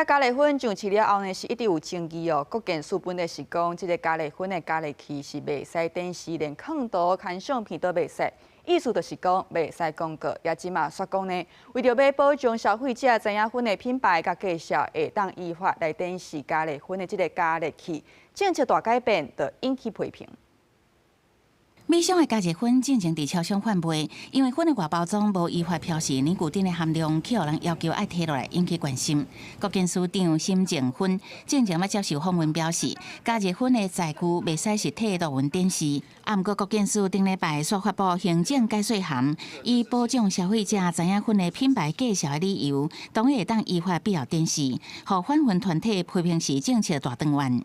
加热薰上市了后呢，是一直有争议哦。国建署本来是讲，这个加热薰的加热器是袂使电视，连看图、看相片都袂使。意思就是讲，袂使广告。也即马说讲呢，为着要保障消费者知影薰的品牌甲介绍，会当依法来电视加热薰的这个加热器，政策大改变，就引起批评。 美商的加热薰进前伫超商贩卖，因为薰的外包装无依法标示尼古丁的含量，去互人要求爱摕落来，引起关心。国建署长沈静芬进前要接受访问表示，加热薰的载具袂使是体录云电视。啊，毋过国建署顶礼拜所发布行政解说函，以保障消费者知影薰的品牌介绍的理由，同意会当依法必要电视，互反薰团体批评是政策大动员。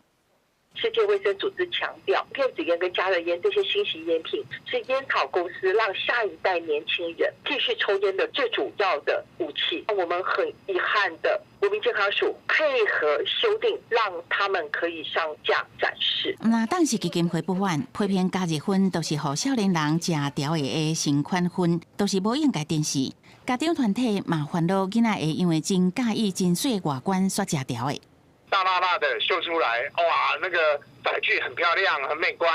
世界卫生组织强调，电子烟跟加热烟这些新型烟品是烟草公司让下一代年轻人继续抽烟的最主要的武器。我们很遗憾的，国民健康署配合修订，让他们可以上架展示。那但是基金会不反，批评加热薰都是予少年人食调的新款薰，都是无应该电视。家长团体嘛烦恼囡仔会因为真介意真水的外观煞食调的。 大辣辣的秀出来，哇，那个载具很漂亮，很美观。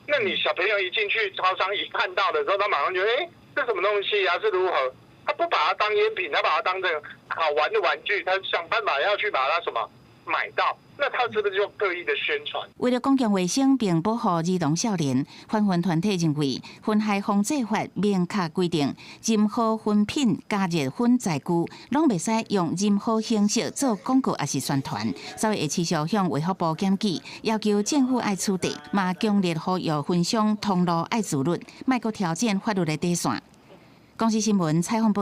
那你小朋友一进去超商一看到的时候，他马上觉得，这什么东西啊？是如何？他不把它当烟品，他把它当成好玩的玩具，他想办法要去把它什么买到。 那他是不是就刻意的宣传？为了公共卫生并保护儿童少年，反薰团体认为，薰害防治法明确规定，任何薰品、加热薰载具，拢袂使用任何形式做广告也是宣传，所以会持续向卫福部检举，要求政府爱处理，嘛强烈呼吁薰商通路爱自律，莫阁挑战法律的底线。公司新闻采访报。